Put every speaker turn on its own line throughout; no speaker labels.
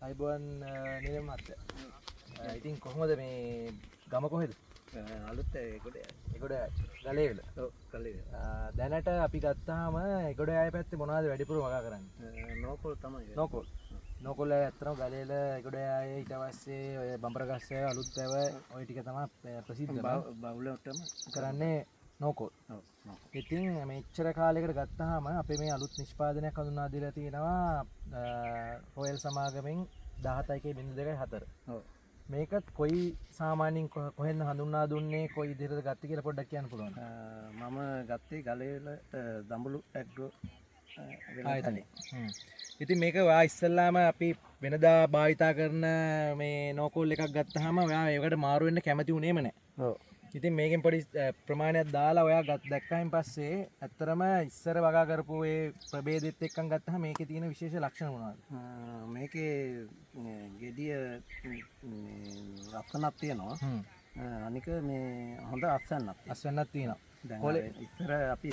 අයිබෝන් නිලම් මහත්තයා. ඉතින් කොහොමද මේ ගම කොහෙද?
අලුත් ඒකට
එකොඩ ගලේවල.
ඔව් ගලේවල.
දැනට අපි ගත්තාම එකොඩ ආය පැත්තේ මොනවද වැඩිපුර වගා කරන්නේ?
නෝකොල් තමයි.
නෝකොල්. නෝකොල් ඇත්තටම ගලේල එකොඩ ආයේ ඊට පස්සේ ඔය බම්බරගස්ස අලුත් වැව ඔය ටික තමයි ප්‍රසිද්ධ
බවුලටම
කරන්නේ නෝකොල්.
ඔව් නෝකොල්.
ඉතින් මෙච්චර කාලයකට ගත්තාම අපේ මේ අලුත් නිෂ්පාදනයක් හඳුන්වා දීලා තියෙනවා රොයල් සමාගමෙන් 17.2.4.
ඔව්.
මේකත් කොයි සාමාන්‍යයෙන් කොහෙන්ද හඳුන්වා දුන්නේ කොයි විදිහටද ගත්තේ කියලා පොඩ්ඩක් කියන්න පුළුවන්ද?
මම ගත්තේ ගලේවල දඹුලු ඇග්‍රෝ
ආයතනයේ. ඉතින් මේක ඔයා ඉස්සල්ලාම අපි වෙනදා භාවිතා කරන මේ නෝකෝල් එකක් ගත්තාම ඔයා ඒකට මාරු වෙන්න කැමති උනේම නැහැ.
ඔව්.
ඉතින් මේකෙන් පොඩි ප්‍රමාණයක් දාලා ඔයා දැක්කයින් පස්සේ ඇත්තරම ඉස්සර වගා කරපු ඒ ප්‍රභේදෙත් එක්කන් ගත්තාම මේකේ තියෙන විශේෂ ලක්ෂණ මොනවද?
මේකේ ගෙඩිය අස්සනක් තියෙනවා. අනික මේ හොඳ
අස්වැන්නක් තියෙනවා.
දැන් ඉස්සර අපි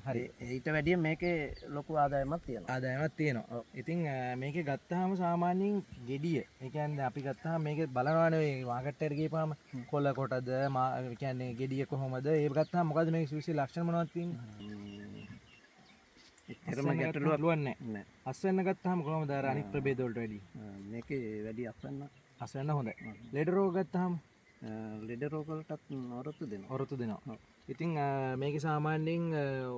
හරි
ඊට වැඩිය මේකේ ලොකු ආදායමක් තියෙනවා.
ආදායමක් තියෙනවා. ඉතින් මේකේ ගත්තාම සාමාන්‍යයෙන් ගෙඩිය. ඒ කියන්නේ අපි ගත්තාම මේකේ බලනවානේ ඔය මාකට් එකට ගිහපුවාම කොළ කොටද ඒ කියන්නේ ගෙඩිය කොහොමද? ඒක ගත්තාම මොකද්ද මේකේ විශේෂ ලක්ෂණ මොනවද තියෙන්නේ?
එතරම් ගැටලුවක්
නැහැ. අස්වැන්න ගත්තාම කොහොමද අර අනිත් ප්‍රභේද වලට වැඩි?
මේකේ වැඩි
අස්වැන්න හොඳයි. ලෙඩ රෝග ගත්තාම
ලෙඩ රෝග වලටත්
ඔරොත්තු දෙනවා. ඉතින් මේකේ සාමාන්‍යයෙන්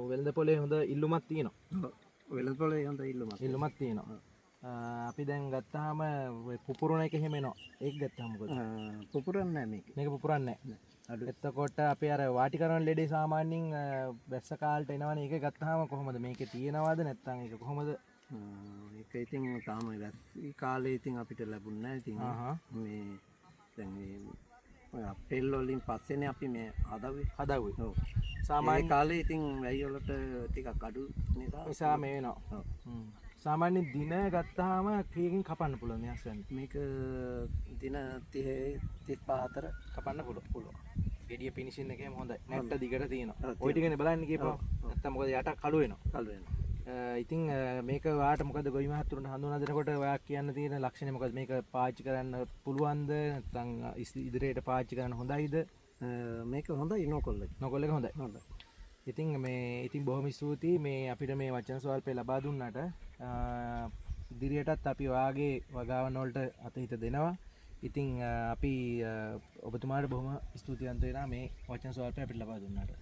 වෙළඳ පොලේ හොඳ ඉල්ලුමක් තියෙනවා.
වෙළඳ පොලේ හොඳ
ඉල්ලුමක් තියෙනවා. අපි දැන් ගත්තාම ඔය පුපුරන එක එහෙම එනවා. ඒක ගත්තාම මොකද?
පුපුරන්නේ නැහැ මේක.
මේක පුපුරන්නේ නැහැ. එතකොට අපි අර වාටි කරන ලෙඩේ සාමාන්‍යයෙන් වැස්ස කාලට එනවනේ. ඒක ගත්තාම කොහොමද? මේකේ තියෙනවද නැත්නම් ඒක කොහොමද?
ඒක ඉතින් තාම වැස්සි කාලේ ඉතින් අපිට ලැබුණේ නැහැ. ඉතින් මේ දැන් මේ ඔය අප්‍රේල් වලින් පස්සේනේ අපි මේ හදවුවේ. ඔව්. සාමාන්‍ය කාලේ ඉතින් වැයි වලට ටිකක් අඩු
නිසා මේ වෙනවා. සාමාන්‍ය දින ගත්තාම කීයකින් කපන්න පුළුවන් මේ අස්වැන්න?
මේක දින 30 35 අතර
කපන්න පුළුවන්. ගෙඩිය ෆිනිෂින් එකේම හොඳයි. නැට්ට දිගට තියෙනවා. ওই ටිකනේ බලන්න කියපුවා. නැත්තම් මොකද යට කළු වෙනවා. ඉතින් මේක ඔයාට මොකද ගොවි මහතුරුන්ට හඳුනා දෙනකොට ඔයා කියන්න තියෙන ලක්ෂණ මොකද? මේක පාවිච්චි කරන්න පුළුවන්ද නැත්නම් ඉදිරියට පාවිච්චි කරන්න හොඳයිද?
මේක හොඳයි නෝකොල් එක.
නෝකොල් එක හොඳයි. ඉතින් ඉතින් බොහොම ස්තුතියි මේ අපිට මේ වචන ස්වල්පේ ලබා දුන්නාට. ඉදිරියටත් අපි ඔයාගේ වගාවන් වලට අතහිත දෙනවා. ඉතින් අපි ඔබතුමාට බොහොම ස්තුතිවන්ත වෙනවා මේ වචන ස්වල්පේ අපිට ලබා දුන්නාට.